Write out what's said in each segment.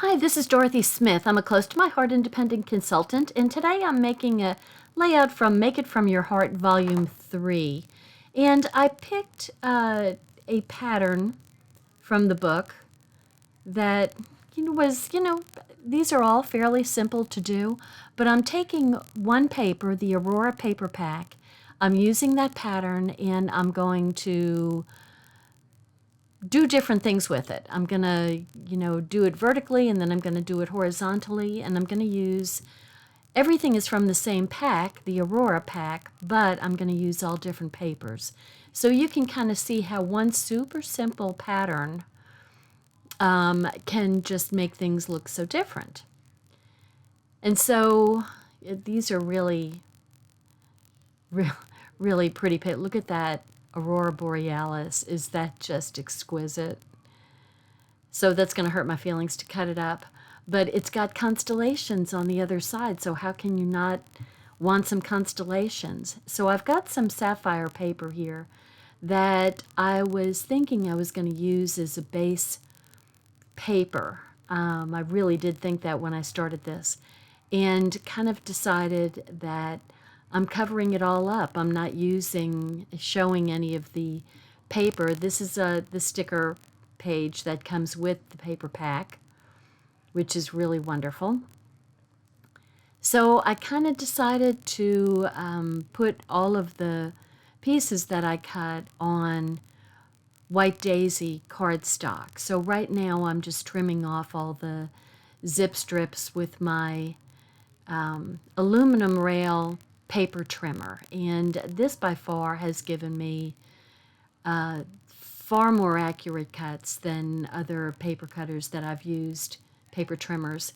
Hi, this is Dorothy Smith. I'm a close to my heart independent consultant, and today I'm making a layout from Make It From Your Heart Volume 3. And I picked a pattern from the book that these are all fairly simple to do, but I'm taking one paper, the Aurora paper pack. I'm using that pattern and I'm going to do different things with it. I'm going to, do it vertically, and then I'm going to do it horizontally, and I'm going to use, everything is from the same pack, the Aurora pack, but I'm going to use all different papers. So you can kind of see how one super simple pattern can just make things look so different. And so these are really, really pretty papers. Look at that Aurora Borealis. Is that just exquisite? So that's going to hurt my feelings to cut it up. But it's got constellations on the other side, so how can you not want some constellations? So I've got some sapphire paper here that I was thinking I was going to use as a base paper. I really did think that when I started this, and kind of decided that I'm covering it all up. I'm not showing any of the paper. This is the sticker page that comes with the paper pack, which is really wonderful. So I kind of decided to put all of the pieces that I cut on White Daisy cardstock. So right now I'm just trimming off all the zip strips with my aluminum rail paper trimmer, and this by far has given me far more accurate cuts than other paper cutters that I've used, paper trimmers.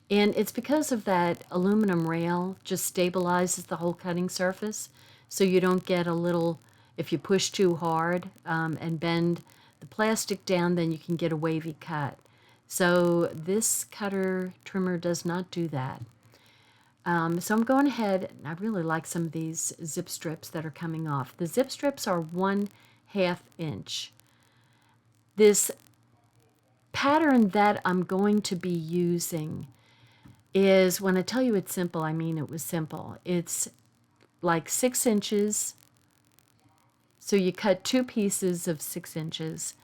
And it's because of that aluminum rail just stabilizes the whole cutting surface, so you don't get a little, if you push too hard and bend the plastic down, then you can get a wavy cut. So this cutter trimmer does not do that. So I'm going ahead, and I really like some of these zip strips that are coming off. The zip strips are 1/2 inch. This pattern that I'm going to be using is, when I tell you it's simple, I mean it was simple. It's like 6 inches. So you cut two pieces of 6 inches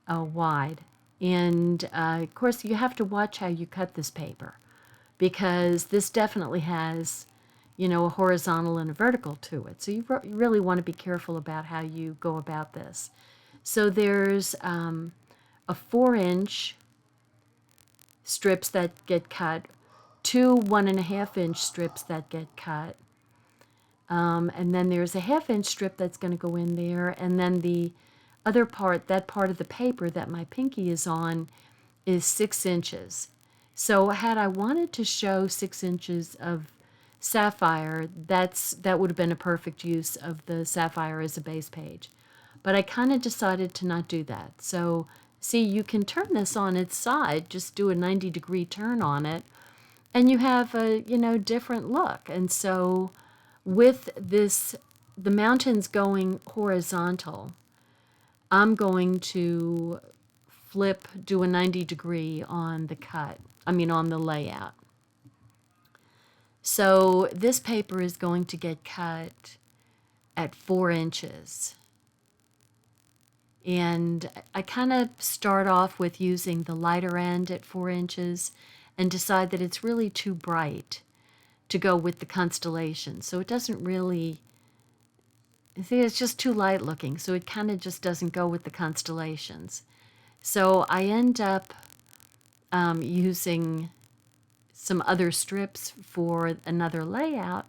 wide. And of course, you have to watch how you cut this paper, because this definitely has, a horizontal and a vertical to it. So you really want to be careful about how you go about this. So there's a 4-inch strips that get cut, two 1.5-inch strips that get cut, and then there's a 1/2 inch strip that's going to go in there, and then the other part, that part of the paper that my pinky is on, is 6 inches. So had I wanted to show 6 inches of sapphire, that would have been a perfect use of the sapphire as a base page. But I kind of decided to not do that. So see, you can turn this on its side, just do a 90-degree turn on it, and you have a, different look. And so with this, the mountains going horizontal, I'm going to do a 90-degree on the cut, on the layout. So this paper is going to get cut at 4 inches. And I kind of start off with using the lighter end at 4 inches and decide that it's really too bright to go with the constellation. So it doesn't really, see, it's just too light looking. So it kind of just doesn't go with the constellations. So I end up using some other strips for another layout,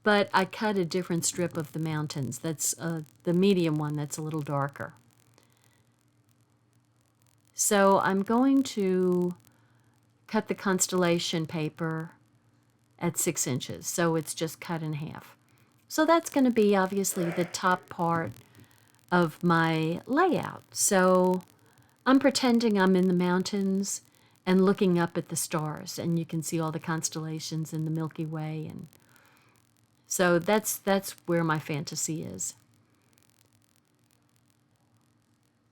but I cut a different strip of the mountains. That's the medium one that's a little darker. So I'm going to cut the constellation paper at 6 inches, so it's just cut in half. So that's going to be obviously the top part of my layout. So I'm pretending I'm in the mountains and looking up at the stars, and you can see all the constellations in the Milky Way, and so that's where my fantasy is.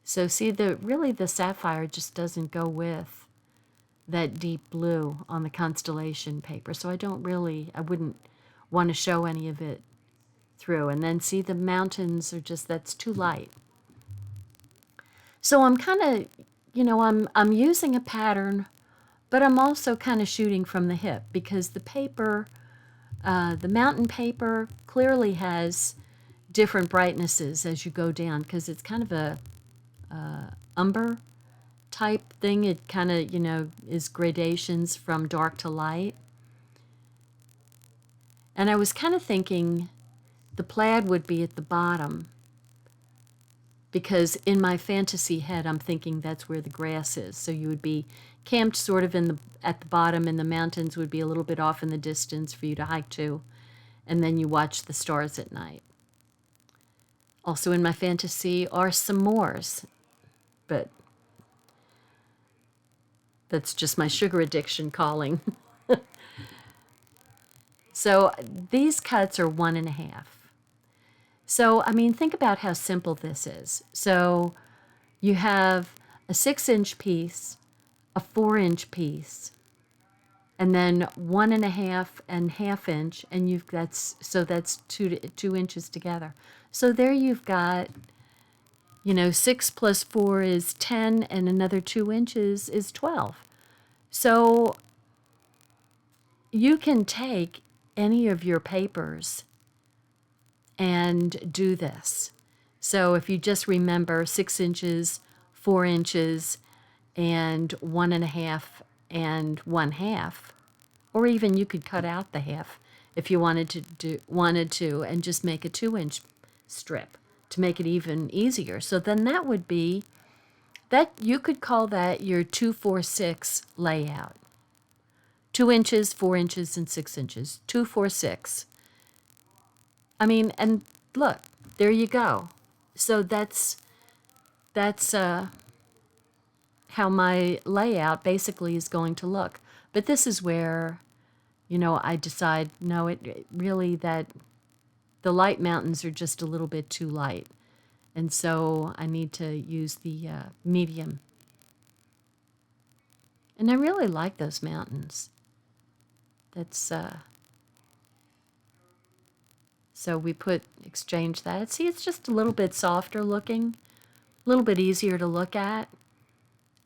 So see, really the sapphire just doesn't go with that deep blue on the constellation paper. So I wouldn't want to show any of it through. And then see, the mountains are just, that's too light. So I'm kind of, I'm using a pattern, but I'm also kind of shooting from the hip, because the paper, the mountain paper clearly has different brightnesses as you go down, because it's kind of a umber type thing. It kind of, is gradations from dark to light. And I was kind of thinking the plaid would be at the bottom, because in my fantasy head, I'm thinking that's where the grass is. So you would be camped sort of at the bottom, and the mountains would be a little bit off in the distance for you to hike to, and then you watch the stars at night. Also in my fantasy are some moors, but that's just my sugar addiction calling. So these cuts are 1.5. So, I mean, think about how simple this is. So you have a 6-inch piece, a 4-inch piece, and then 1.5 and 1/2 inch, and that's 2 inches together. So there you've got, 6 plus 4 is 10, and another 2 inches is 12. So you can take any of your papers and do this. So if you just remember 6 inches, 4 inches, and 1.5 and 1/2, or even you could cut out the half if you wanted to, and just make a 2-inch strip to make it even easier. So then that would be that, you could call that your 2-4-6 layout. 2 inches, 4 inches, and 6 inches. 2-4-6. I mean, and look, there you go. So that's how my layout basically is going to look. But this is where, I decide, no, it really, that the light mountains are just a little bit too light. And so I need to use the medium. And I really like those mountains. That's, so we exchange that. See, it's just a little bit softer looking, a little bit easier to look at,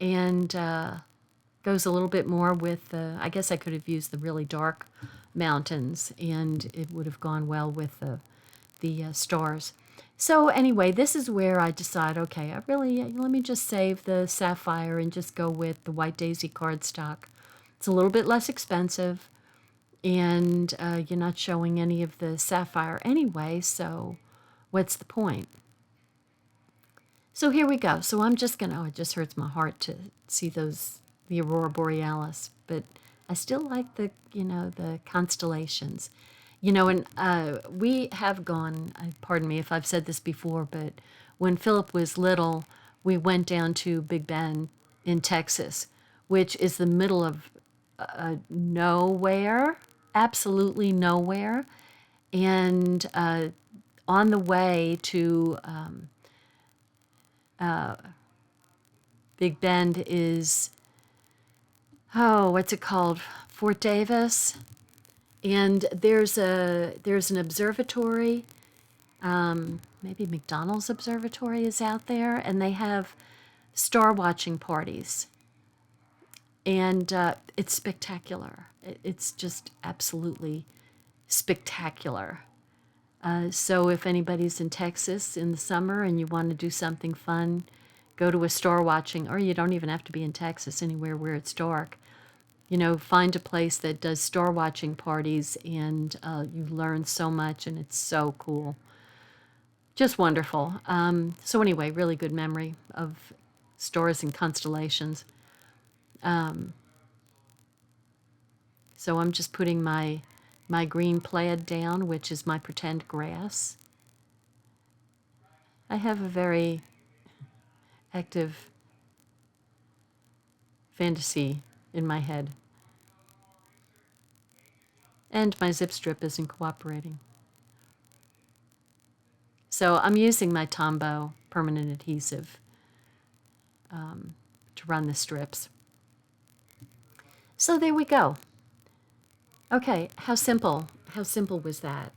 and goes a little bit more with I guess I could have used the really dark mountains, and it would have gone well with the stars. So anyway, this is where I decide, okay, let me just save the sapphire and just go with the white daisy cardstock. It's a little bit less expensive, and you're not showing any of the sapphire anyway, so what's the point? So here we go. So I'm just going to, it just hurts my heart to see the Aurora Borealis, but I still like the constellations. And we have gone, pardon me if I've said this before, but when Philip was little, we went down to Big Bend in Texas, which is the middle of nowhere, absolutely nowhere. And on the way to Big Bend is, what's it called? Fort Davis. And there's an observatory, maybe McDonald's Observatory is out there, and they have star watching parties. And it's spectacular. It's just absolutely spectacular. So if anybody's in Texas in the summer and you want to do something fun, go to a star watching, or you don't even have to be in Texas, anywhere where it's dark. Find a place that does star watching parties, and you learn so much, and it's so cool. Just wonderful. So anyway, really good memory of stars and constellations. So I'm just putting my green plaid down, which is my pretend grass. I have a very active fantasy in my head. And my zip strip isn't cooperating. So I'm using my Tombow permanent adhesive to run the strips. So there we go. Okay, how simple was that?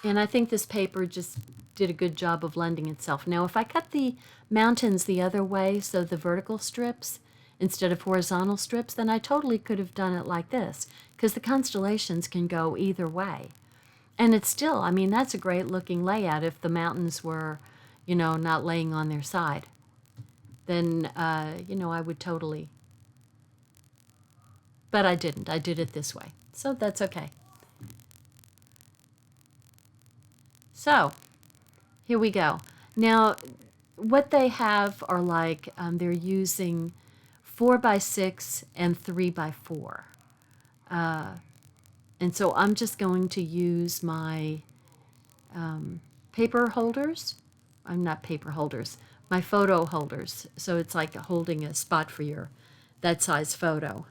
And I think this paper just did a good job of lending itself. Now, if I cut the mountains the other way, so the vertical strips instead of horizontal strips, then I totally could have done it like this, because the constellations can go either way. And it's still, I mean, that's a great looking layout if the mountains were, you know, not laying on their side. Then, you know, I would totally, but I didn't. I did it this way. So that's okay. So here we go. Now, what they have are like, they're using 4x6 and 3x4. And so I'm just going to use my paper holders. I'm not paper holders, my photo holders. So it's like holding a spot for your that size photo.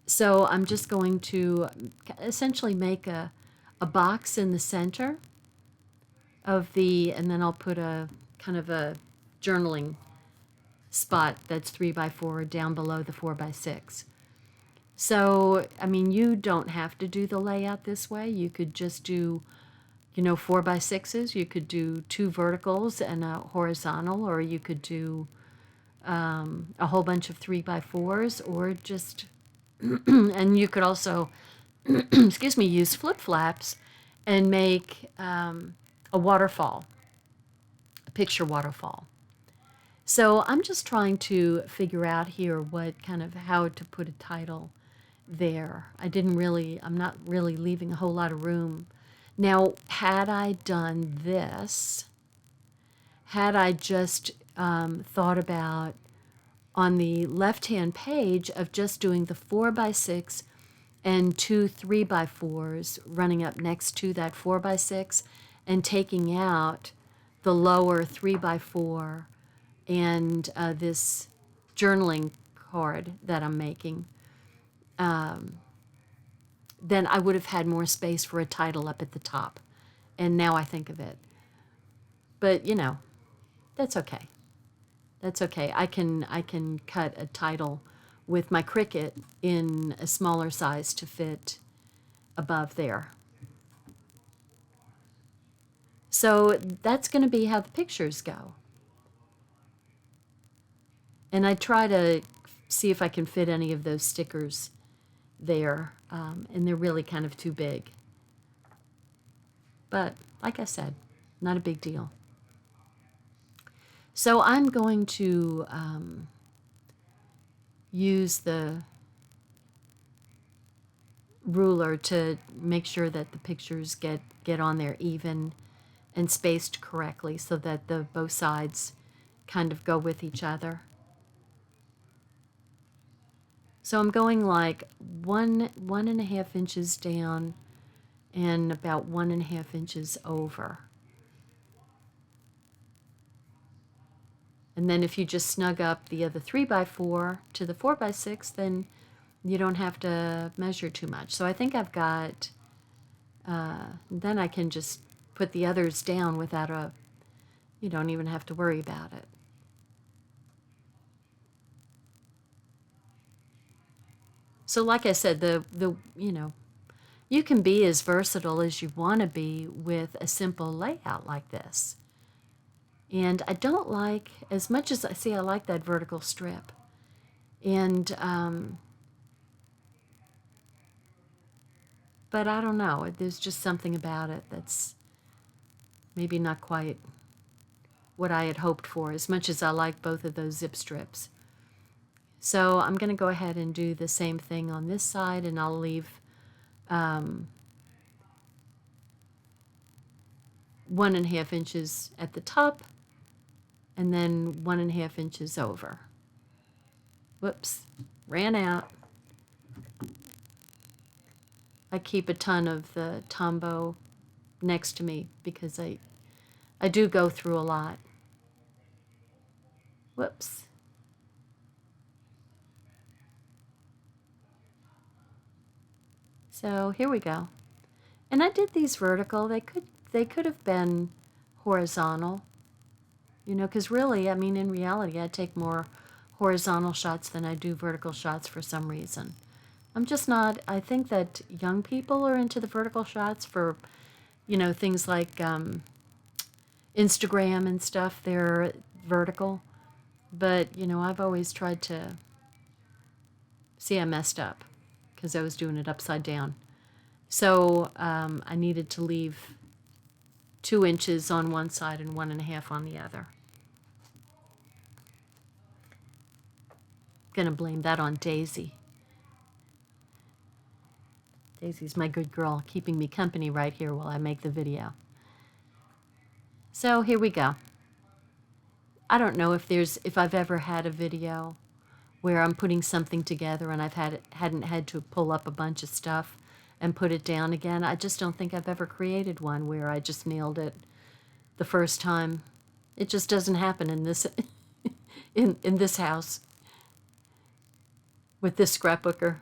So I'm just going to essentially make a box in the center of the, and then I'll put a kind of a journaling spot that's 3x4 down below the 4x6. So, I mean, you don't have to do the layout this way. You could just do, you know, 4x6s. You could do 2 verticals and a horizontal, or you could do a whole bunch of 3x4s, or just, and you could also, excuse me, use flip flaps and make a waterfall, a picture waterfall. So I'm just trying to figure out here what kind of, how to put a title there. I'm not really leaving a whole lot of room. Now, had I done this, had I just thought about on the left-hand page of just doing the 4x6 and 2 3x4s running up next to that 4x6 and taking out the lower 3x4 and this journaling card that I'm making, then I would have had more space for a title up at the top. And now I think of it. But, you know, that's okay. That's okay. I can cut a title with my Cricut in a smaller size to fit above there. So that's going to be how the pictures go. And I try to see if I can fit any of those stickers there, and they're really kind of too big. But like I said, not a big deal. So I'm going to use the ruler to make sure that the pictures get on there even and spaced correctly so that the both sides kind of go with each other. So I'm going like 1.5 inches down and about 1.5 inches over. And then if you just snug up the other 3x4 to the 4x6, then you don't have to measure too much. So I think I've got, then I can just put the others down without you don't even have to worry about it. So like I said, you know, you can be as versatile as you want to be with a simple layout like this. And I don't like, as much as I like that vertical strip. And, but I don't know, there's just something about it that's maybe not quite what I had hoped for, as much as I like both of those zip strips. So I'm going to go ahead and do the same thing on this side, and I'll leave 1.5 inches at the top, and then 1.5 inches over. Whoops, ran out. I keep a ton of the Tombow next to me because I do go through a lot. Whoops. So here we go. And I did these vertical. They could have been horizontal, you know, because really, I mean, in reality, I take more horizontal shots than I do vertical shots for some reason. I'm just not, I think that young people are into the vertical shots for, you know, things like Instagram and stuff. They're vertical. But, you know, I've always tried to, see, I messed up because I was doing it upside down. So I needed to leave 2 inches on one side and 1.5 on the other. Gonna blame that on Daisy. Daisy's my good girl, keeping me company right here while I make the video. So here we go. I don't know if I've ever had a video where I'm putting something together and hadn't had to pull up a bunch of stuff and put it down again. I just don't think I've ever created one where I just nailed it the first time. It just doesn't happen in this in this house with this scrapbooker.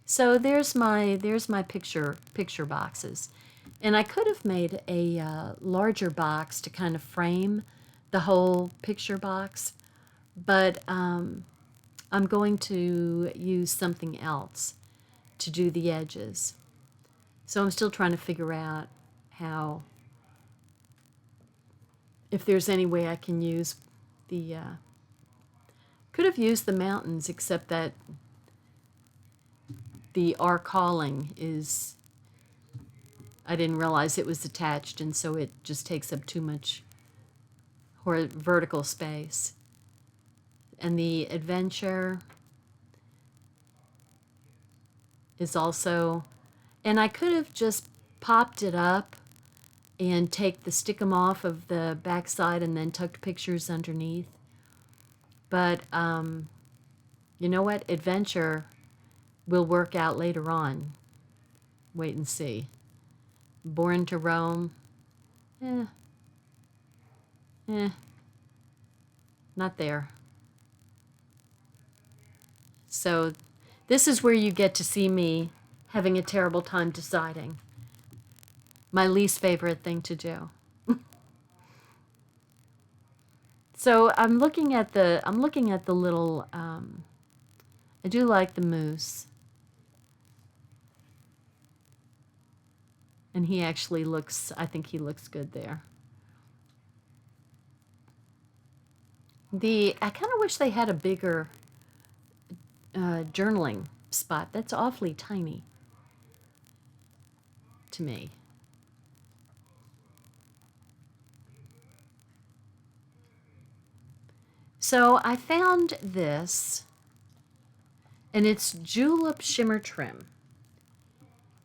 So there's my picture boxes, and I could have made a larger box to kind of frame the whole picture box, but I'm going to use something else to do the edges. So I'm still trying to figure out how, if there's any way I can use the, could have used the mountains, except that the R calling is, I didn't realize it was attached, and so it just takes up too much vertical space. And the adventure is also, and I could have just popped it up and take the stickum off of the back side and then tucked pictures underneath. But you know what? Adventure will work out later on. Wait and see. Born to Roam. Not there. So this is where you get to see me having a terrible time deciding. My least favorite thing to do. So I'm looking at the little, I do like the moose. And he actually looks, I think he looks good there. I kind of wish they had a bigger journaling spot. That's awfully tiny to me. So I found this, and it's Julep Shimmer Trim.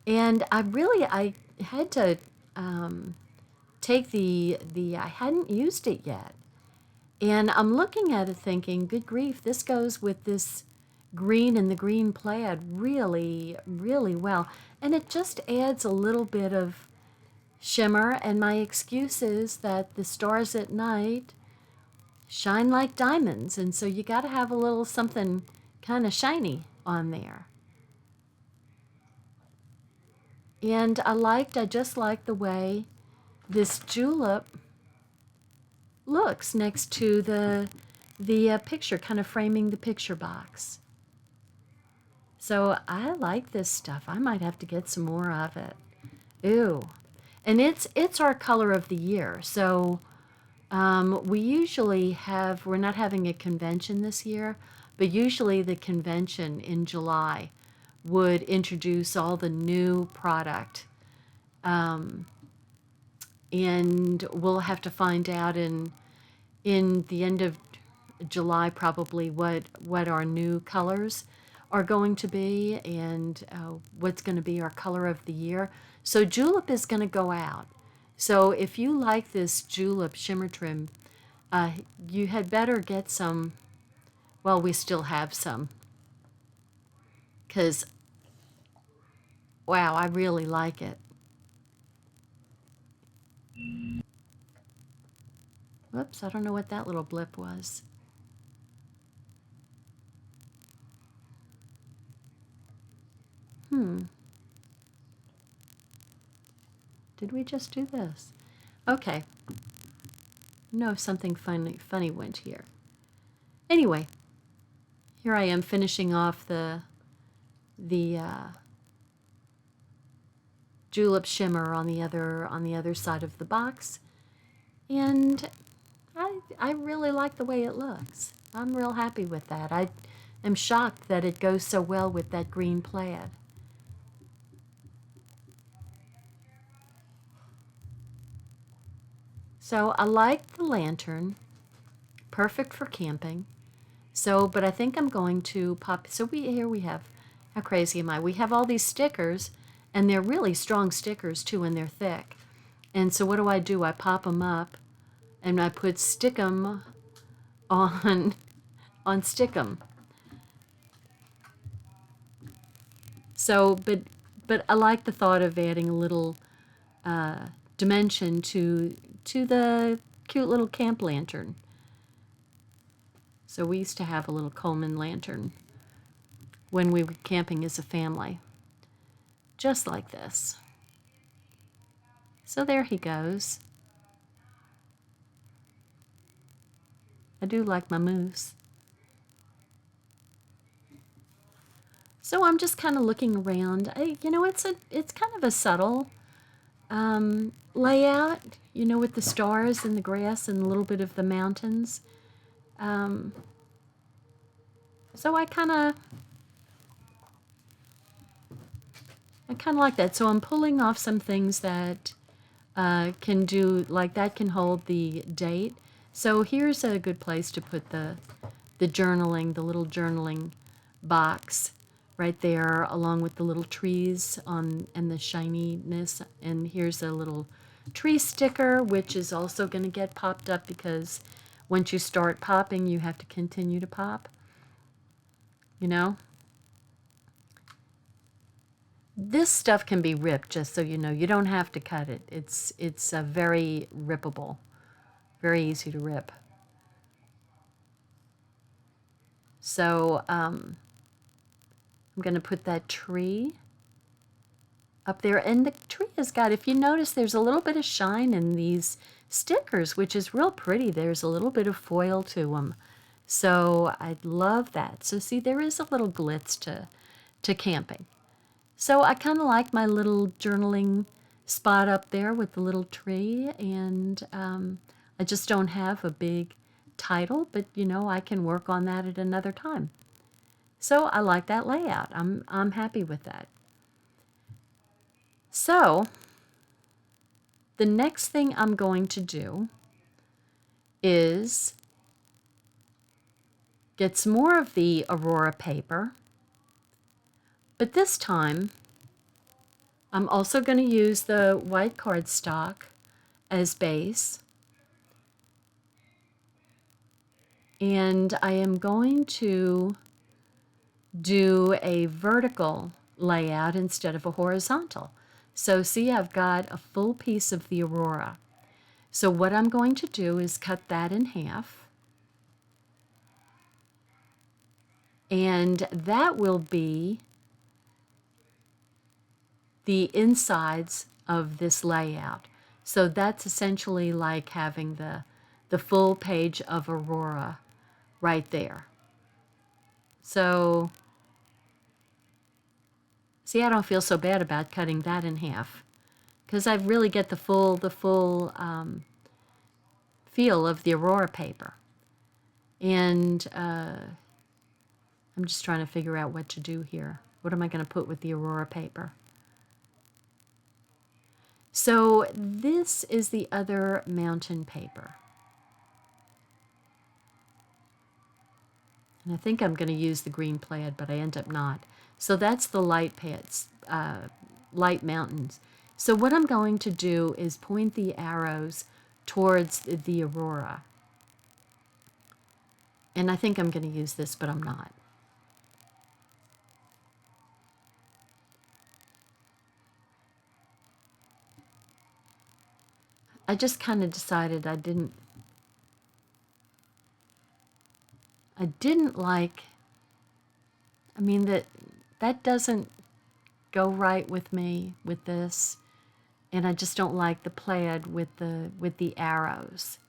And I had to take I hadn't used it yet. And I'm looking at it thinking, good grief, this goes with this green and the green plaid really, really well. And it just adds a little bit of shimmer. And my excuse is that the stars at night shine like diamonds. And so you got to have a little something kind of shiny on there. And I just liked the way this julep looks next to the picture, kind of framing the picture box. So I like this stuff. I might have to get some more of it. Ooh. And it's our color of the year. So we usually we're not having a convention this year, but usually the convention in July would introduce all the new product. And we'll have to find out in the end of July probably what our new colors are going to be, and what's going to be our color of the year. So Julep is going to go out. So if you like this Julep Shimmer Trim, you had better get some. Well, we still have some, because wow, I really like it. Whoops, I don't know what that little blip was. Did we just do this? Okay. know something funny went here. Anyway, here I am finishing off the Julep shimmer on the other side of the box, and I really like the way it looks. I'm real happy with that. I am shocked that it goes so well with that green plaid. So I like the lantern, perfect for camping. So, but I think I'm going to pop, so here we have, how crazy am I? We have all these stickers, and they're really strong stickers too, and they're thick. And so what do? I pop them up, and I put Stickum on Stickum. So, but I like the thought of adding a little dimension to the cute little camp lantern. So we used to have a little Coleman lantern when we were camping as a family, just like this. So there he goes. I do like my moose. So I'm just kind of looking around. You know, it's kind of a subtle layout, you know, with the stars and the grass and a little bit of the mountains. So I kind of like that. So I'm pulling off some things that can do, like that can hold the date. So here's a good place to put the journaling, the little journaling box right there, along with the little trees and the shininess. And here's a little tree sticker, which is also going to get popped up because once you start popping, you have to continue to pop, you know. This stuff can be ripped, just so you know. You don't have to cut it. It's very rippable, very easy to rip. So I'm going to put that tree up there. And the tree has got, if you notice, there's a little bit of shine in these stickers, which is real pretty. There's a little bit of foil to them. So I love that. So see, there is a little glitz to camping. So I kind of like my little journaling spot up there with the little tree, and I just don't have a big title, but you know, I can work on that at another time. So I like that layout. I'm happy with that. So the next thing I'm going to do is get some more of the Aurora paper, but this time I'm also going to use the white cardstock as base, and I am going to do a vertical layout instead of a horizontal. So see, I've got a full piece of the Aurora. So what I'm going to do is cut that in half, and that will be the insides of this layout. So that's essentially like having the full page of Aurora right there. So see, I don't feel so bad about cutting that in half, because I really get the full feel of the Aurora paper. And I'm just trying to figure out what to do here. What am I going to put with the Aurora paper? So this is the other mountain paper. And I think I'm going to use the green plaid, but I end up not. So that's the light pads, light mountains. So what I'm going to do is point the arrows towards the Aurora. And I think I'm going to use this, but I'm not. I just kind of decided I didn't like, I mean, that doesn't go right with me with this, and I just don't like the plaid with the arrows.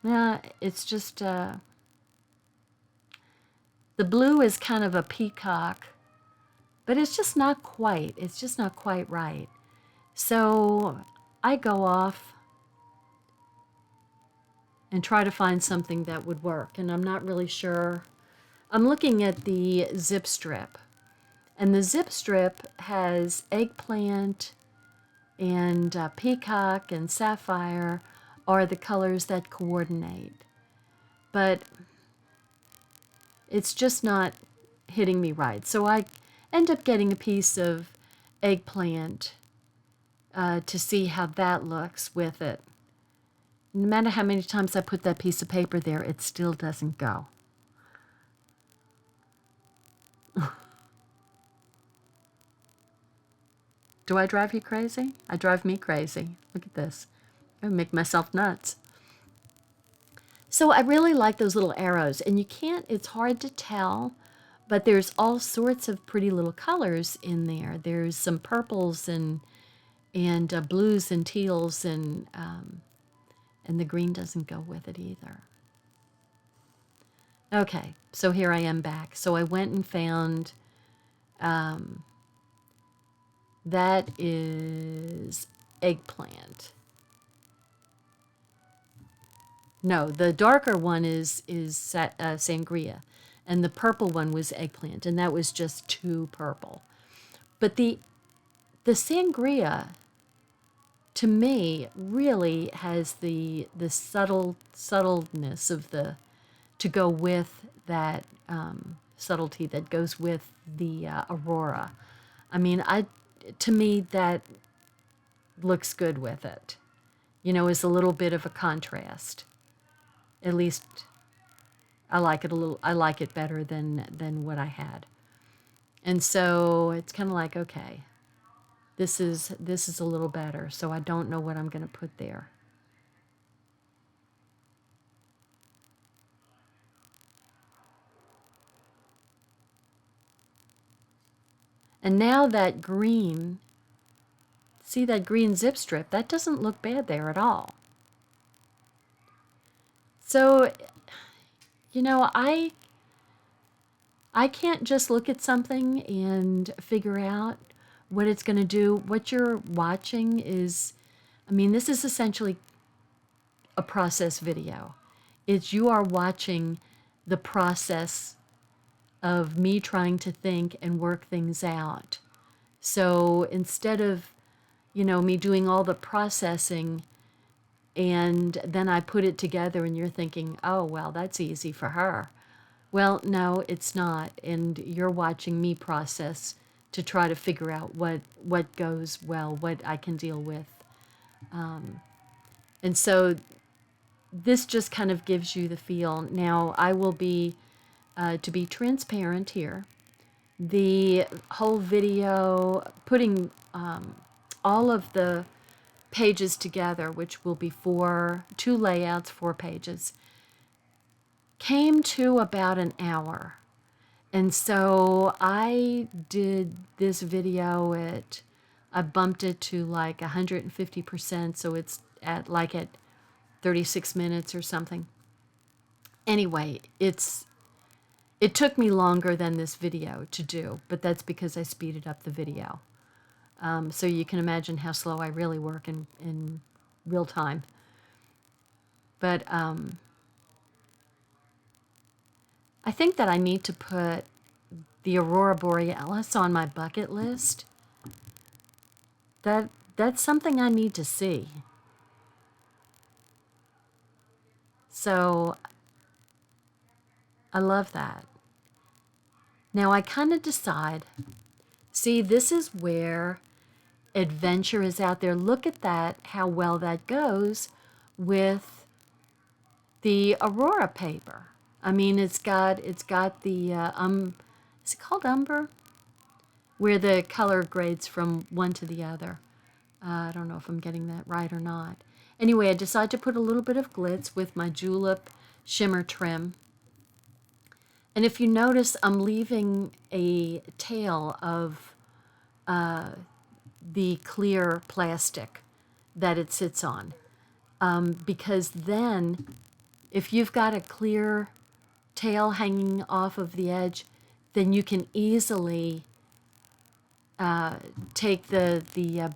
Yeah, it's just, the blue is kind of a peacock, but it's just not quite. It's just not quite right. So I go off and try to find something that would work, and I'm not really sure. I'm looking at the zip strip, and the zip strip has eggplant and peacock and sapphire are the colors that coordinate. But it's just not hitting me right. So I end up getting a piece of eggplant to see how that looks with it. No matter how many times I put that piece of paper there, it still doesn't go. Do I drive you crazy? I drive me crazy. Look at this. I make myself nuts. So I really like those little arrows, and you can't, it's hard to tell, but there's all sorts of pretty little colors in there. There's some purples and blues and teals, and the green doesn't go with it either. Okay, so here I am back. So I went and found, that is eggplant. No, the darker one is sangria, and the purple one was eggplant, and that was just too purple. But the sangria, to me, really has the subtleness of the, to go with that subtlety that goes with the Aurora. I mean, to me, that looks good with it. You know, is a little bit of a contrast. At least I like it a little. I like it better than what I had. And so it's kind of like, okay, this is a little better. So I don't know what I'm going to put there. And now that green, see that green zip strip, that doesn't look bad there at all. So, you know, I can't just look at something and figure out what it's going to do. What you're watching is, I mean, this is essentially a process video. It's, you are watching the process of me trying to think and work things out. So instead of, you know, me doing all the processing and then I put it together and you're thinking, oh, well, that's easy for her. Well, no, it's not. And you're watching me process to try to figure out what goes well, what I can deal with. And so this just kind of gives you the feel. Now, I will be, to be transparent here, the whole video, putting all of the pages together, which will be two layouts, 4 pages, came to about an hour. And so I did this video I bumped it to like 150%, so it's at 36 minutes or something. Anyway, it took me longer than this video to do, but that's because I speeded up the video. So you can imagine how slow I really work in real time. But I think that I need to put the Aurora Borealis on my bucket list. That's something I need to see. So I love that. Now I kind of decide, see, this is where adventure is out there. Look at that, how well that goes with the Aurora paper. I mean, it's got the, is it called umber? Where the color grades from one to the other. I don't know if I'm getting that right or not. Anyway, I decided to put a little bit of glitz with my Julep shimmer trim. And if you notice, I'm leaving a tail of the clear plastic that it sits on. Because then If you've got a clear tail hanging off of the edge, then you can easily take the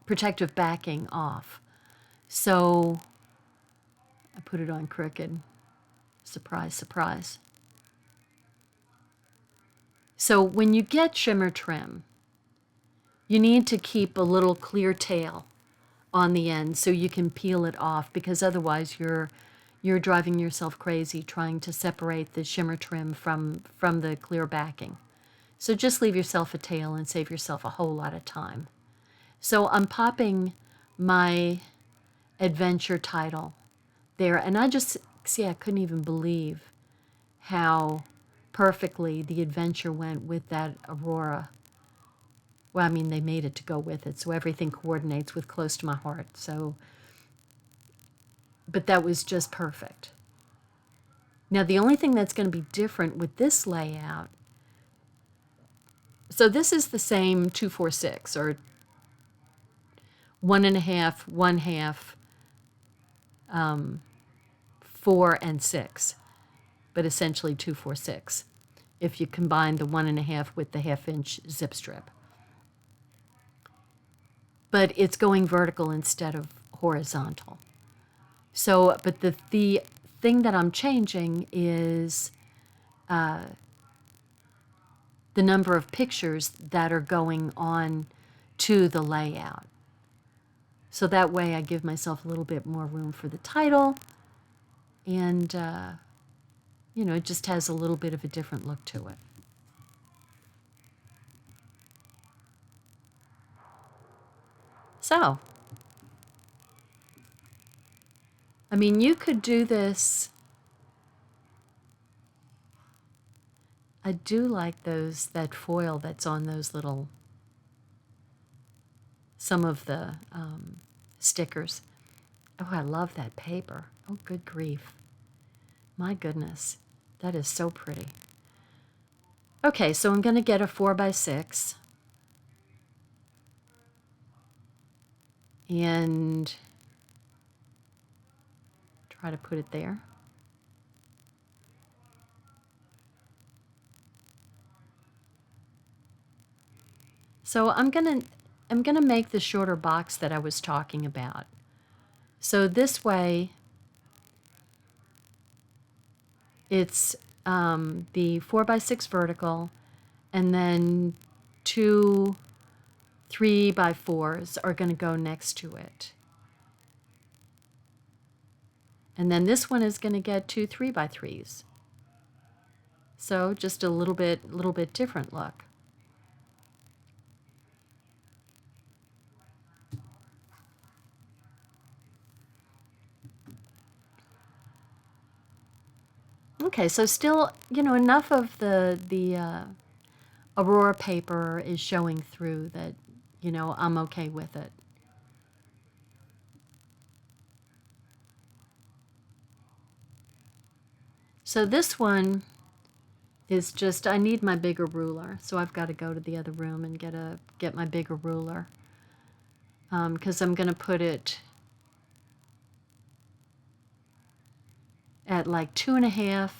protective backing off. So I put it on crooked. Surprise, surprise. So when you get shimmer trim, you need to keep a little clear tail on the end so you can peel it off, because otherwise you're driving yourself crazy trying to separate the shimmer trim from the clear backing. So just leave yourself a tail and save yourself a whole lot of time. So I'm popping my adventure title there, and I couldn't even believe how perfectly the adventure went with that Aurora. Well, I mean, they made it to go with it, so everything coordinates with close to my heart. So, but that was just perfect. Now, the only thing that's going to be different with this layout, so this is the same 2-4-6, or 1.5, 1/2, 4 and 6, but essentially 2-4-6, if you combine the 1.5 with the 1/2-inch zip strip. But it's going vertical instead of horizontal. So, but the thing that I'm changing is the number of pictures that are going on to the layout. So that way I give myself a little bit more room for the title, and it just has a little bit of a different look to it. So, I mean, you could do this. I do like that foil that's on those little, some of the stickers. Oh, I love that paper. Oh, good grief. My goodness, that is so pretty. Okay, so I'm going to get a 4x6. And try to put it there. So I'm gonna make the shorter box that I was talking about. So this way, it's the 4x6 vertical, and then 2 3x4s are going to go next to it. And then this one is going to get 2 3x3s. So just a little bit different look. Okay, so still, enough of the Aurora paper is showing through that, I'm okay with it. So this one is just, I need my bigger ruler, so I've got to go to the other room and get my bigger ruler, because I'm going to put it at like 2.5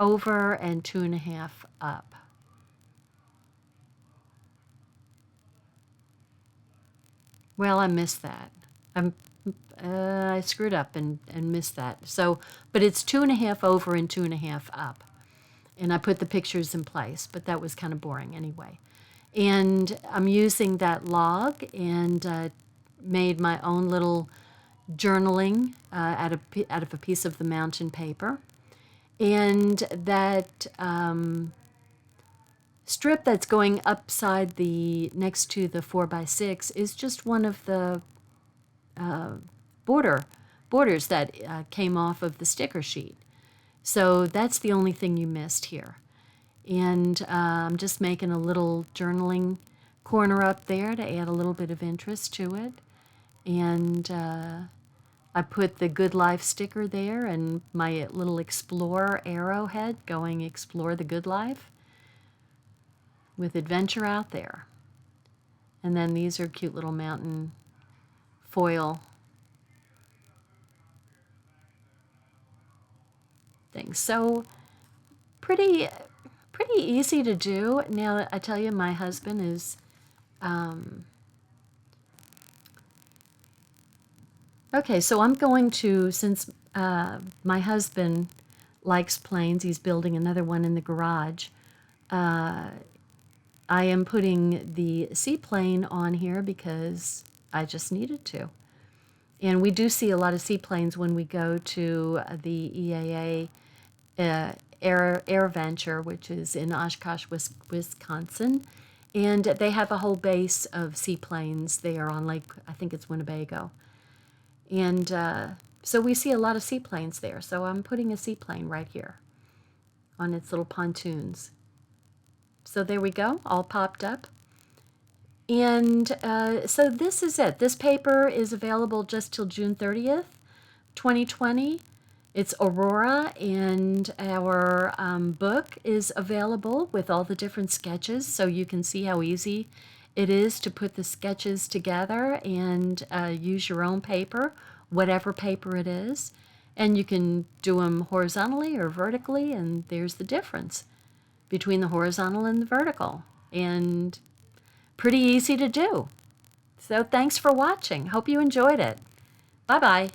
over and 2.5 up. Well, I missed that. I screwed up and missed that. So, but it's 2.5 over and 2.5 up. And I put the pictures in place, but that was kind of boring anyway. And I'm using that log and made my own little journaling out of a piece of the mountain paper. And that strip that's going upside next to the 4x6 is just one of the borders that came off of the sticker sheet. So that's the only thing you missed here. And I'm just making a little journaling corner up there to add a little bit of interest to it. And I put the Good Life sticker there and my little explorer arrowhead going explore the good life with adventure out there. And then these are cute little mountain foil things. So pretty easy to do. Now, I tell you, my husband is, okay, so I'm going to, since my husband likes planes, he's building another one in the garage, I am putting the seaplane on here because I just needed to. And we do see a lot of seaplanes when we go to the EAA Air Venture, which is in Oshkosh, Wisconsin. And they have a whole base of seaplanes there on Lake, I think it's Winnebago. And so we see a lot of seaplanes there. So I'm putting a seaplane right here on its little pontoons. So there we go, all popped up. And so this is it. This paper is available just till June 30th, 2020. It's Aurora, and our book is available with all the different sketches, so you can see how easy it is to put the sketches together and use your own paper, whatever paper it is. And you can do them horizontally or vertically, and there's the difference between the horizontal and the vertical. And pretty easy to do. So thanks for watching. Hope you enjoyed it. Bye-bye.